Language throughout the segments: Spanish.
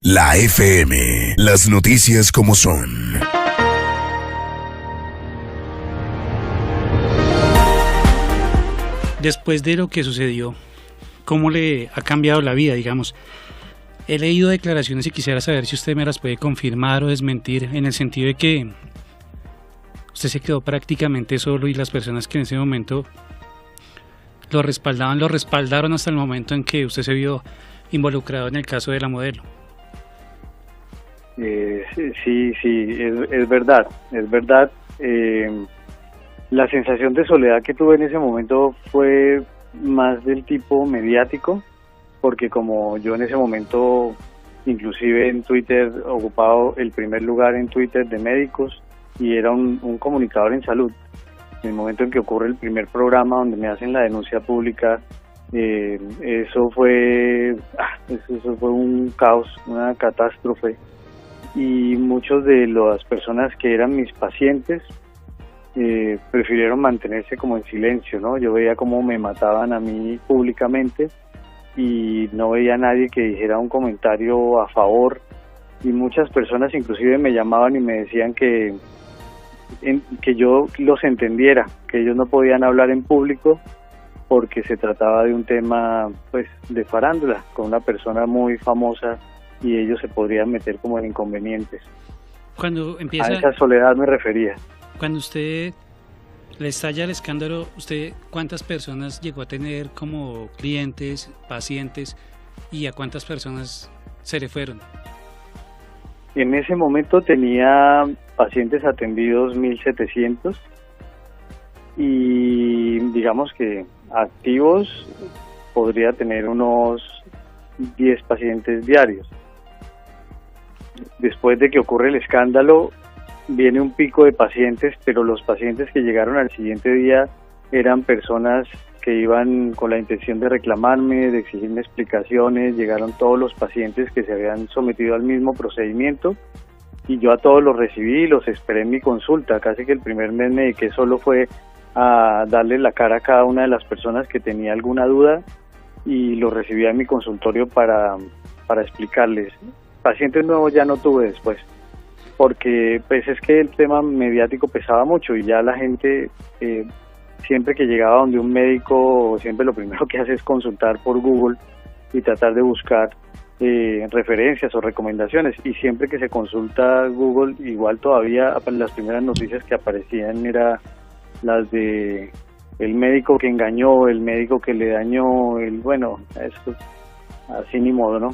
La FM, las noticias como son. Después de lo que sucedió, ¿cómo le ha cambiado la vida, digamos? He leído declaraciones y quisiera saber si usted me las puede confirmar o desmentir, en el sentido de que usted se quedó prácticamente solo y las personas que en ese momento lo respaldaron hasta el momento en que usted se vio involucrado en el caso de la modelo. Sí, es verdad, es verdad. La sensación de soledad que tuve en ese momento fue más del tipo mediático, porque como yo en ese momento, inclusive en Twitter, ocupaba el primer lugar en Twitter de médicos y era un comunicador en salud. En el momento en que ocurre el primer programa donde me hacen la denuncia pública, eso fue un caos, una catástrofe. Y muchos de las personas que eran mis pacientes prefirieron mantenerse como en silencio, ¿no? Yo veía cómo me mataban a mí públicamente y no veía a nadie que dijera un comentario a favor, y muchas personas inclusive me llamaban y me decían que yo los entendiera, que ellos no podían hablar en público porque se trataba de un tema pues de farándula con una persona muy famosa y ellos se podrían meter como en inconvenientes. Cuando empieza, a esa soledad me refería. Cuando usted le estalla el escándalo, ¿usted cuántas personas llegó a tener como clientes, pacientes, y a cuántas personas se le fueron? En ese momento tenía pacientes atendidos 1.700 y digamos que activos podría tener unos 10 pacientes diarios. Después de que ocurre el escándalo, viene un pico de pacientes, pero los pacientes que llegaron al siguiente día eran personas que iban con la intención de reclamarme, de exigirme explicaciones. Llegaron todos los pacientes que se habían sometido al mismo procedimiento y yo a todos los recibí y los esperé en mi consulta. Casi que el primer mes me dediqué solo fue a darle la cara a cada una de las personas que tenía alguna duda y los recibí en mi consultorio para explicarles. Pacientes nuevos ya no tuve después, porque pues es que el tema mediático pesaba mucho y ya la gente siempre que llegaba donde un médico, siempre lo primero que hace es consultar por Google y tratar de buscar referencias o recomendaciones, y siempre que se consulta Google, igual todavía las primeras noticias que aparecían eran las de el médico que engañó, el médico que le dañó, eso así ni modo, ¿no?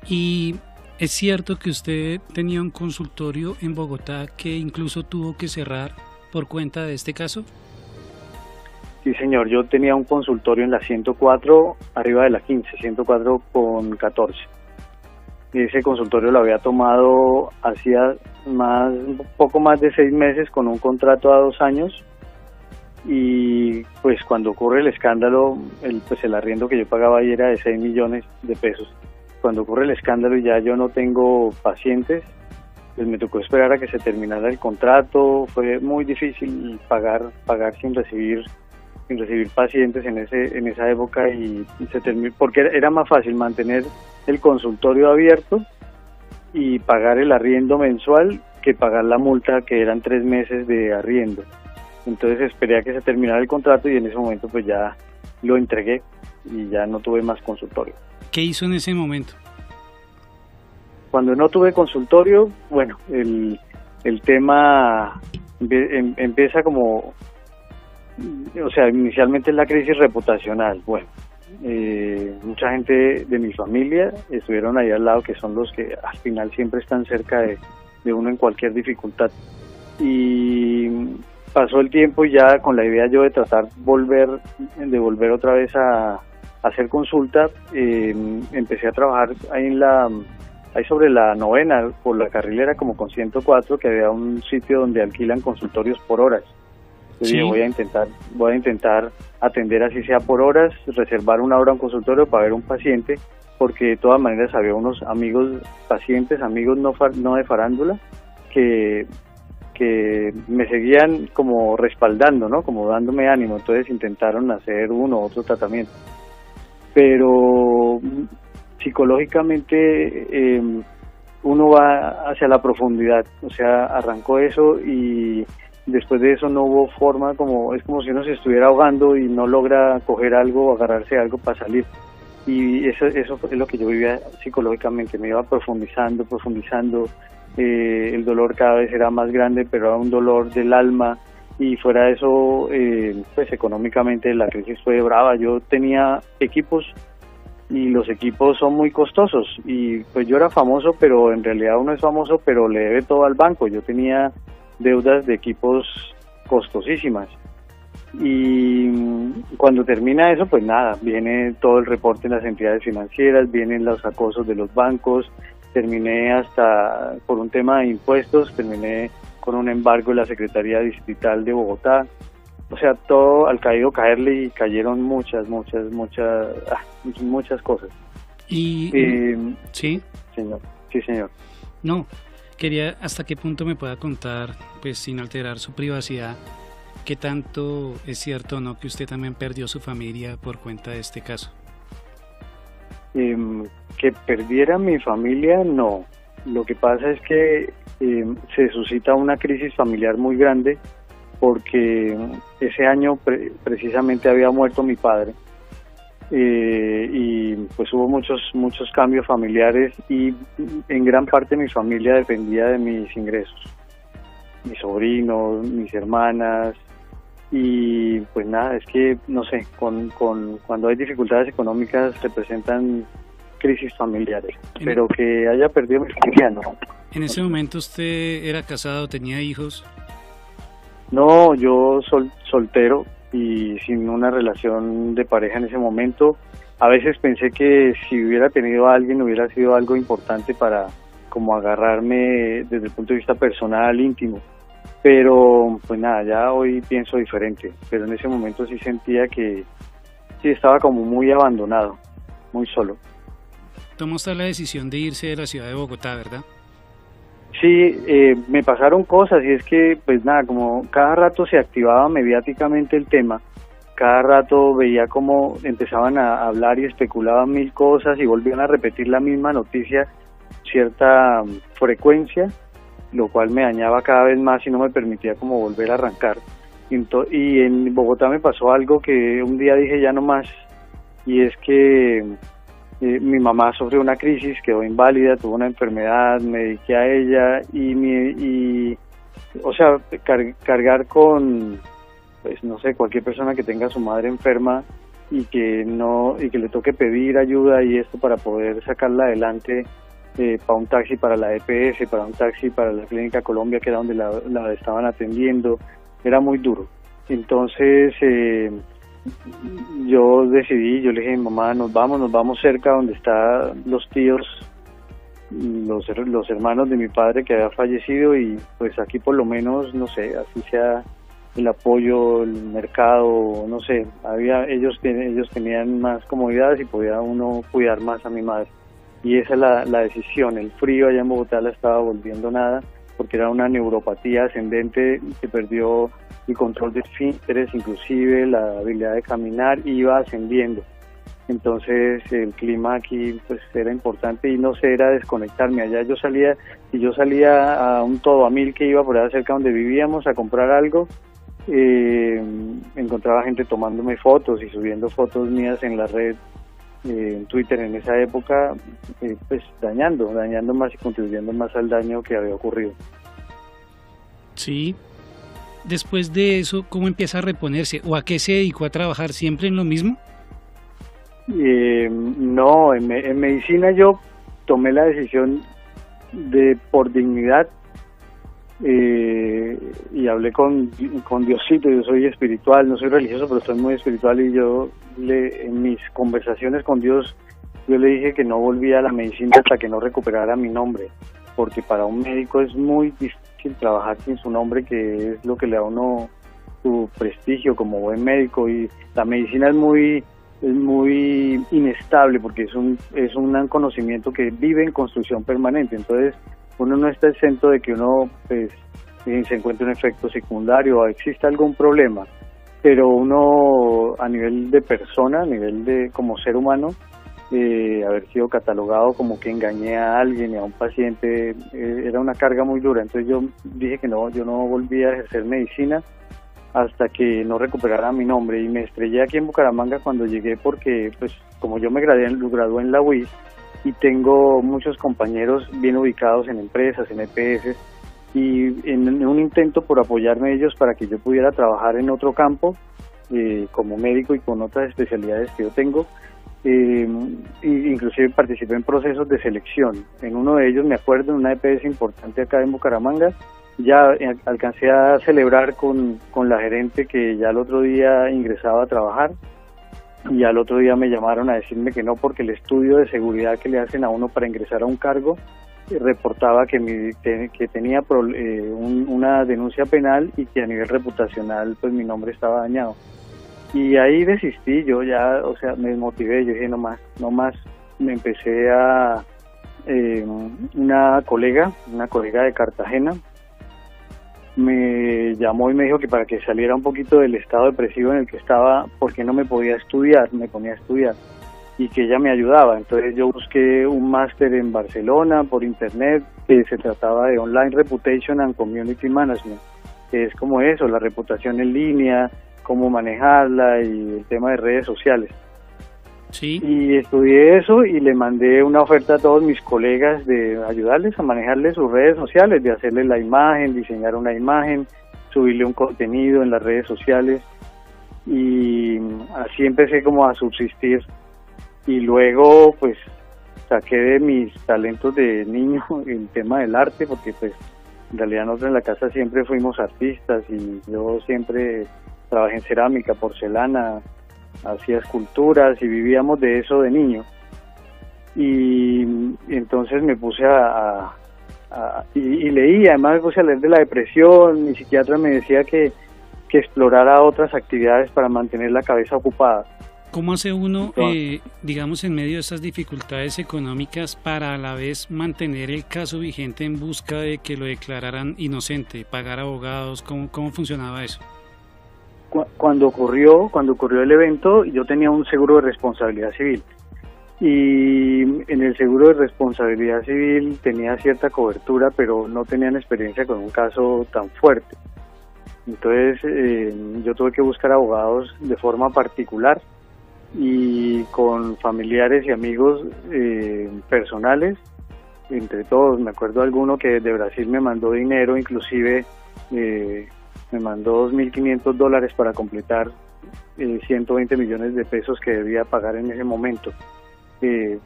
Y ¿es cierto que usted tenía un consultorio en Bogotá que incluso tuvo que cerrar por cuenta de este caso? Sí, señor. Yo tenía un consultorio en la 104, arriba de la 15, 104 con 14. Y ese consultorio lo había tomado hacía poco más de 6 meses con un contrato a 2 años. Y pues cuando ocurre el escándalo, el arriendo que yo pagaba ahí era de 6 millones de pesos. Cuando ocurre el escándalo y ya yo no tengo pacientes, pues me tocó esperar a que se terminara el contrato. Fue muy difícil pagar sin recibir pacientes en esa época, y se terminó porque era más fácil mantener el consultorio abierto y pagar el arriendo mensual que pagar la multa, que eran 3 meses de arriendo. Entonces esperé a que se terminara el contrato y en ese momento pues ya lo entregué y ya no tuve más consultorio. ¿Qué hizo en ese momento? Cuando no tuve consultorio, bueno, el tema empieza como, o sea, inicialmente es la crisis reputacional. Bueno, mucha gente de mi familia estuvieron ahí al lado, que son los que al final siempre están cerca de uno en cualquier dificultad. Y pasó el tiempo y ya con la idea yo de tratar de volver otra vez a hacer consulta, empecé a trabajar ahí sobre la 9ª, por la Carrilera, como con 104, que había un sitio donde alquilan consultorios por horas. Entonces Sí. voy a intentar atender así sea por horas, reservar una hora a un consultorio para ver un paciente, porque de todas maneras había unos pacientes no de farándula, que me seguían como respaldando, ¿no? Como dándome ánimo. Entonces intentaron hacer uno u otro tratamiento. Pero psicológicamente uno va hacia la profundidad, o sea, arrancó eso y después de eso no hubo forma, es como si uno se estuviera ahogando y no logra coger algo o agarrarse a algo para salir. Y eso es lo que yo vivía psicológicamente, me iba profundizando, el dolor cada vez era más grande, pero era un dolor del alma, y fuera de eso, pues económicamente la crisis fue brava. Yo tenía equipos y los equipos son muy costosos, y pues yo era famoso, pero en realidad uno es famoso pero le debe todo al banco. Yo tenía deudas de equipos costosísimas, y cuando termina eso, pues nada, viene todo el reporte en las entidades financieras, vienen los acosos de los bancos, terminé hasta por un tema de impuestos, terminé con un embargo de la Secretaría Distrital de Bogotá. O sea, todo al caído caerle, y cayeron muchas cosas. Y sí, señor, sí, señor. No, quería hasta qué punto me pueda contar, pues sin alterar su privacidad, qué tanto es cierto o no que usted también perdió su familia por cuenta de este caso. Que perdiera mi familia, no. Lo que pasa es que se suscita una crisis familiar muy grande, porque ese año precisamente había muerto mi padre, y pues hubo muchos cambios familiares, y en gran parte mi familia dependía de mis ingresos, mis sobrinos, mis hermanas, y pues nada, es que no sé, cuando hay dificultades económicas representan crisis familiares, pero que haya perdido mi familia, no. ¿En ese momento usted era casado, tenía hijos? No, yo soltero y sin una relación de pareja en ese momento. A veces pensé que si hubiera tenido a alguien hubiera sido algo importante para como agarrarme desde el punto de vista personal, íntimo. Pero pues nada, ya hoy pienso diferente. Pero en ese momento sí sentía que sí estaba como muy abandonado, muy solo. Tomó usted la decisión de irse de la ciudad de Bogotá, ¿verdad? Sí, me pasaron cosas, y es que pues nada, como cada rato se activaba mediáticamente el tema, cada rato veía cómo empezaban a hablar y especulaban mil cosas y volvían a repetir la misma noticia, cierta frecuencia, lo cual me dañaba cada vez más y no me permitía como volver a arrancar. Y en Bogotá me pasó algo que un día dije ya no más, y es que mi mamá sufrió una crisis, quedó inválida, tuvo una enfermedad, me dediqué a ella, o sea, cargar con, pues no sé, cualquier persona que tenga a su madre enferma y que le toque pedir ayuda y esto para poder sacarla adelante, para un taxi para la EPS, para un taxi para la Clínica Colombia, que era donde la estaban atendiendo, era muy duro. Entonces yo le dije a mi mamá, nos vamos cerca donde están los tíos, los hermanos de mi padre que había fallecido, y pues aquí por lo menos, no sé, así sea el apoyo, el mercado, no sé, ellos tenían más comodidades y podía uno cuidar más a mi madre. Y esa es la decisión. El frío allá en Bogotá la estaba volviendo nada, porque era una neuropatía ascendente que perdió el control de esfínteres, inclusive la habilidad de caminar, iba ascendiendo. Entonces el clima aquí pues era importante, y no sé, era desconectarme. Allá yo salía a un todo a mil que iba por allá cerca donde vivíamos a comprar algo, encontraba gente tomándome fotos y subiendo fotos mías en la red, en Twitter en esa época, pues dañando más y contribuyendo más al daño que había ocurrido. Sí. Después de eso, ¿cómo empieza a reponerse? ¿O a qué se dedicó a trabajar? ¿Siempre en lo mismo? No, en medicina yo tomé la decisión por dignidad, y hablé con Diosito. Yo soy espiritual, no soy religioso, pero soy muy espiritual, y en mis conversaciones con Dios, yo le dije que no volvía a la medicina hasta que no recuperara mi nombre, porque para un médico es muy difícil trabajar sin su nombre, que es lo que le da a uno su prestigio como buen médico, y la medicina es muy inestable, porque es un conocimiento que vive en construcción permanente. Entonces uno no está exento de que uno pues se encuentre un efecto secundario o exista algún problema, pero uno a nivel de persona, a nivel de como ser humano, haber sido catalogado como que engañé a alguien y a un paciente, era una carga muy dura. Entonces yo dije que no, yo no volví a ejercer medicina hasta que no recuperara mi nombre, y me estrellé aquí en Bucaramanga cuando llegué porque, pues, como yo me gradué en la UIS y tengo muchos compañeros bien ubicados en empresas, en EPS, y en un intento por apoyarme ellos para que yo pudiera trabajar en otro campo, como médico y con otras especialidades que yo tengo, inclusive participé en procesos de selección. En uno de ellos, me acuerdo, en una EPS importante acá en Bucaramanga, ya alcancé a celebrar con la gerente que ya el otro día ingresaba a trabajar, y al otro día me llamaron a decirme que no, porque el estudio de seguridad que le hacen a uno para ingresar a un cargo reportaba que tenía una denuncia penal y que a nivel reputacional pues mi nombre estaba dañado. Y ahí desistí, yo ya, o sea, me desmotivé, yo dije no más, me empecé a una colega de Cartagena me llamó y me dijo que para que saliera un poquito del estado depresivo en el que estaba, porque no me podía estudiar, me ponía a estudiar, y que ella me ayudaba. Entonces yo busqué un máster en Barcelona por internet, que se trataba de Online Reputation and Community Management, que es como eso, la reputación en línea, cómo manejarla y el tema de redes sociales. Sí. Y estudié eso y le mandé una oferta a todos mis colegas de ayudarles a manejarles sus redes sociales, de hacerles la imagen, diseñar una imagen, subirle un contenido en las redes sociales, y así empecé como a subsistir. Y luego pues saqué de mis talentos de niño el tema del arte, porque pues en realidad nosotros en la casa siempre fuimos artistas y yo siempre trabajé en cerámica, porcelana, hacía esculturas y vivíamos de eso de niño. Y entonces me puse y leí, además me puse a leer de la depresión. Mi psiquiatra me decía que explorara otras actividades para mantener la cabeza ocupada. ¿Cómo hace uno, digamos, en medio de estas dificultades económicas, para a la vez mantener el caso vigente en busca de que lo declararan inocente, pagar abogados? ¿Cómo funcionaba eso? Cuando ocurrió el evento, yo tenía un seguro de responsabilidad civil, y en el seguro de responsabilidad civil tenía cierta cobertura, pero no tenían experiencia con un caso tan fuerte. Entonces yo tuve que buscar abogados de forma particular y con familiares y amigos personales, entre todos. Me acuerdo alguno que de Brasil me mandó dinero, inclusive me mandó $2.500 para completar 120 millones de pesos que debía pagar en ese momento.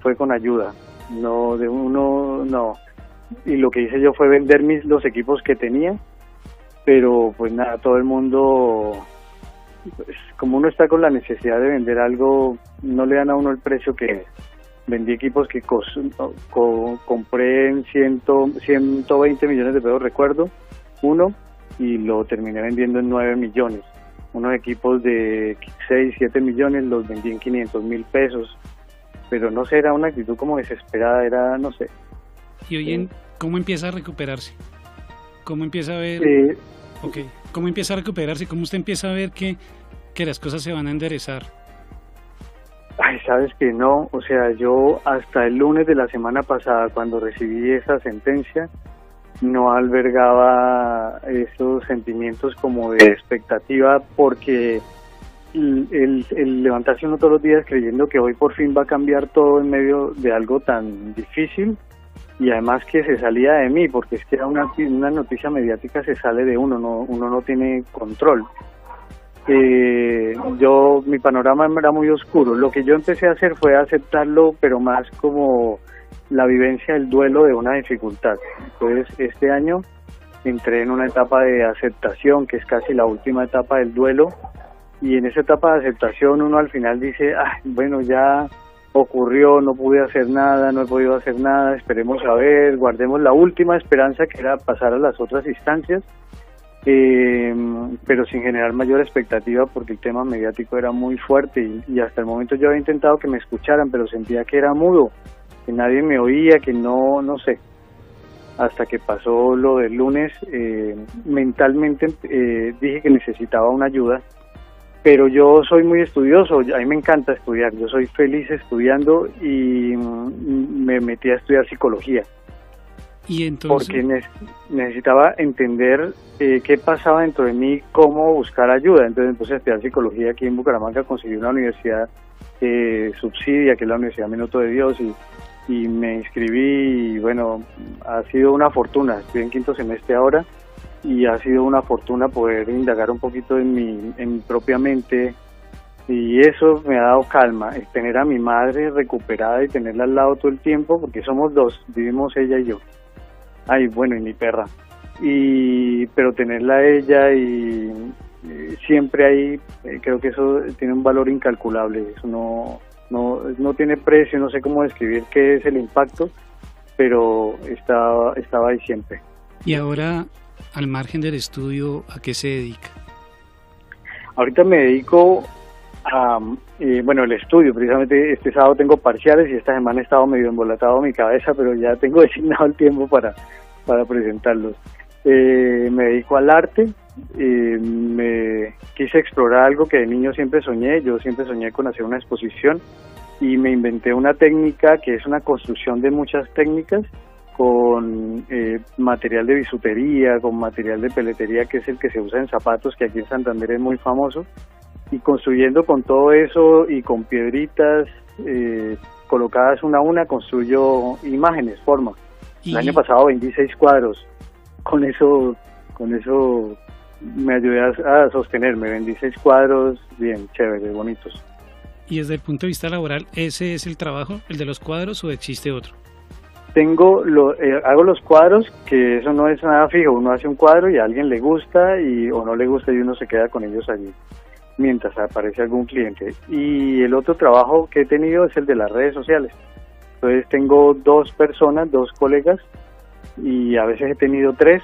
Fue con ayuda, no de uno, no. Y lo que hice yo fue vender los equipos que tenía, pero pues nada, todo el mundo, pues, como uno está con la necesidad de vender algo, no le dan a uno el precio que es. Vendí equipos que compré en 120 millones de pesos, recuerdo, uno, y lo terminé vendiendo en 9 millones. Unos equipos de 6, 7 millones los vendí en 500,000 pesos. Pero no sé, era una actitud como desesperada, era, no sé. ¿Y hoy cómo empieza a recuperarse? ¿Cómo empieza a ver? ¿Cómo empieza a recuperarse? ¿Cómo usted empieza a ver que las cosas se van a enderezar? Ay, sabes que no, o sea, yo hasta el lunes de la semana pasada, cuando recibí esa sentencia, no albergaba esos sentimientos como de expectativa, porque el levantarse uno todos los días creyendo que hoy por fin va a cambiar todo en medio de algo tan difícil, y además que se salía de mí, porque es que era una noticia mediática, se sale de uno no tiene control. Mi panorama era muy oscuro. Lo que yo empecé a hacer fue aceptarlo, pero más como la vivencia del duelo de una dificultad. Entonces este año entré en una etapa de aceptación, que es casi la última etapa del duelo, y en esa etapa de aceptación uno al final dice, bueno, ya ocurrió, no pude hacer nada, no he podido hacer nada, esperemos a ver, guardemos la última esperanza, que era pasar a las otras instancias, pero sin generar mayor expectativa, porque el tema mediático era muy fuerte, y hasta el momento yo había intentado que me escucharan, pero sentía que era mudo, que nadie me oía, que no sé. Hasta que pasó lo del lunes, mentalmente dije que necesitaba una ayuda, pero yo soy muy estudioso, a mí me encanta estudiar, yo soy feliz estudiando y me metí a estudiar psicología. Y entonces, porque necesitaba entender qué pasaba dentro de mí, cómo buscar ayuda. Entonces empecé a estudiar psicología aquí en Bucaramanga, conseguí una universidad subsidia, que es la Universidad Minuto de Dios, y me inscribí y bueno, ha sido una fortuna. Estoy en quinto semestre ahora y ha sido una fortuna poder indagar un poquito en mi propia mente, y eso me ha dado calma, es tener a mi madre recuperada y tenerla al lado todo el tiempo, porque somos dos, vivimos ella y yo. Ay, bueno, y mi perra. Pero tenerla a ella y siempre ahí, creo que eso tiene un valor incalculable. Eso no tiene precio, no sé cómo describir qué es el impacto, pero estaba ahí siempre. Y ahora, al margen del estudio, ¿a qué se dedica? Ahorita me dedico a, bueno, el estudio. Precisamente este sábado tengo parciales y esta semana he estado medio embolatado mi cabeza, pero ya tengo designado el tiempo para presentarlos. Me dedico al arte. Me quise explorar algo que de niño siempre soñé. Yo siempre soñé con hacer una exposición y me inventé una técnica que es una construcción de muchas técnicas con material de bisutería, con material de peletería, que es el que se usa en zapatos, que aquí en Santander es muy famoso, y construyendo con todo eso y con piedritas colocadas una a una, construyo imágenes, formas. El año pasado vendí 6 cuadros, con eso me ayudé a sostenerme, vendí 6 cuadros bien chéveres, bonitos. Y desde el punto de vista laboral, ¿ese es el trabajo, el de los cuadros, o existe otro? Hago los cuadros, que eso no es nada fijo. Uno hace un cuadro y a alguien le gusta o no le gusta y uno se queda con ellos allí mientras aparece algún cliente. Y el otro trabajo que he tenido es el de las redes sociales. Entonces tengo 2 personas, 2 colegas, y a veces he tenido 3,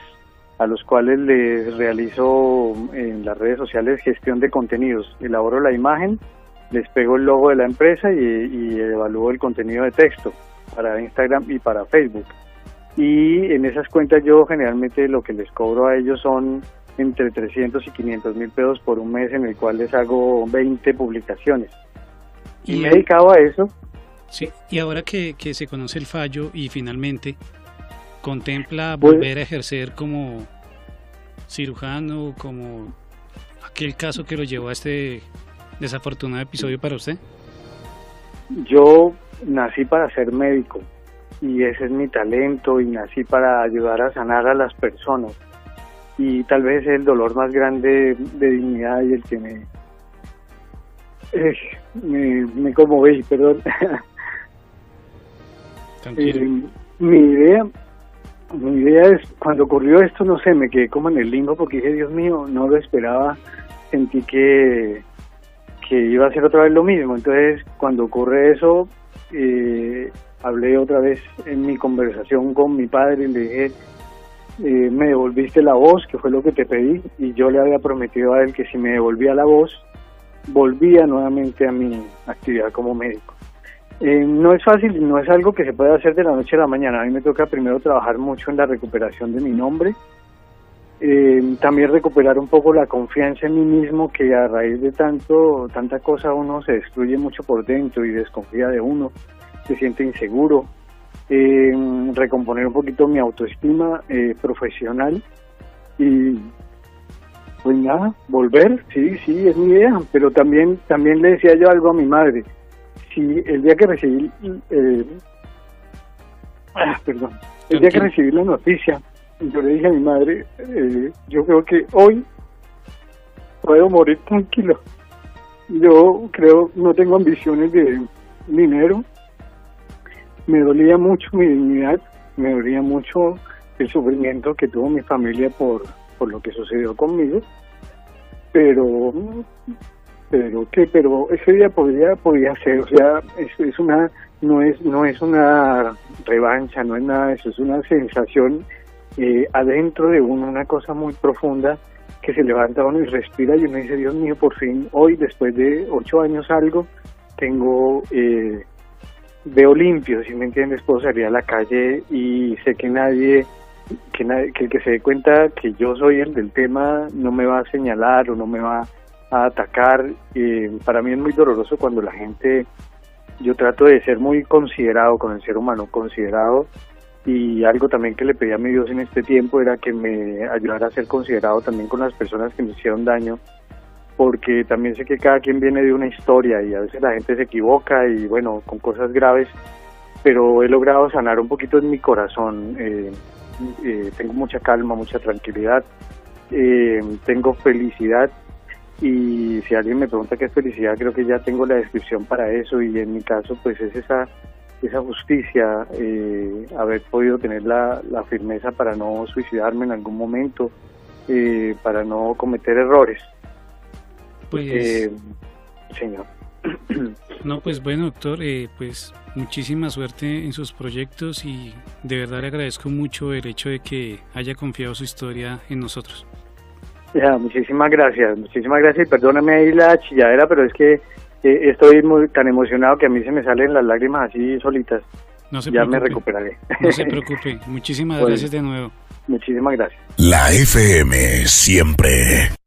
a los cuales les realizo en las redes sociales gestión de contenidos. Elaboro la imagen, les pego el logo de la empresa y evalúo el contenido de texto para Instagram y para Facebook. Y en esas cuentas yo generalmente lo que les cobro a ellos son entre 300 y 500 mil pesos por un mes, en el cual les hago 20 publicaciones. Y me he dedicado a eso. Sí, y ahora que se conoce el fallo y finalmente contempla volver a ejercer como cirujano, como aquel caso que lo llevó a este desafortunado episodio para usted. Yo nací para ser médico y ese es mi talento, y nací para ayudar a sanar a las personas, y tal vez es el dolor más grande de dignidad y el que me conmoví, perdón. Mi idea es, cuando ocurrió esto, no sé, me quedé como en el limbo porque dije, Dios mío, no lo esperaba, sentí que iba a hacer otra vez lo mismo. Entonces, cuando ocurre eso, hablé otra vez en mi conversación con mi padre y le dije, me devolviste la voz, que fue lo que te pedí, y yo le había prometido a él que si me devolvía la voz, volvía nuevamente a mi actividad como médico. No es fácil, no es algo que se pueda hacer de la noche a la mañana. A mí me toca primero trabajar mucho en la recuperación de mi nombre, también recuperar un poco la confianza en mí mismo, que a raíz de tanta cosa uno se destruye mucho por dentro y desconfía de uno, se siente inseguro. Recomponer un poquito mi autoestima profesional y pues nada, volver, sí, es mi idea, pero también le decía yo algo a mi madre. Si el día que recibí que recibí la noticia, yo le dije a mi madre, yo creo que hoy puedo morir tranquilo. Yo creo, no tengo ambiciones de dinero. Me dolía mucho mi dignidad, me dolía mucho el sufrimiento que tuvo mi familia por lo que sucedió conmigo, pero ese día podía ser, o sea, no es una revancha, no es nada de eso, es una sensación adentro de uno, una cosa muy profunda, que se levanta uno y respira y uno dice, Dios mío, por fin hoy, después de 8 años algo, veo limpio, si me entiendes, puedo salir a la calle y sé que el que se dé cuenta que yo soy el del tema no me va a señalar o no me va a atacar. Para mí es muy doloroso cuando la gente, yo trato de ser muy considerado con el ser humano, considerado, y algo también que le pedí a mi Dios en este tiempo era que me ayudara a ser considerado también con las personas que me hicieron daño, porque también sé que cada quien viene de una historia y a veces la gente se equivoca y bueno, con cosas graves, pero he logrado sanar un poquito en mi corazón. Tengo mucha calma, mucha tranquilidad, tengo felicidad, y si alguien me pregunta qué es felicidad, creo que ya tengo la descripción para eso, y en mi caso pues es esa justicia, haber podido tener la firmeza para no suicidarme en algún momento, para no cometer errores. Pues, señor. no, pues bueno, doctor, pues muchísima suerte en sus proyectos y de verdad le agradezco mucho el hecho de que haya confiado su historia en nosotros. Ya, muchísimas gracias y perdóname ahí la chilladera, pero es que estoy tan emocionado que a mí se me salen las lágrimas así solitas. No se ya preocupe. Me recuperaré. No se preocupe, muchísimas gracias de nuevo. Muchísimas gracias. La FM siempre.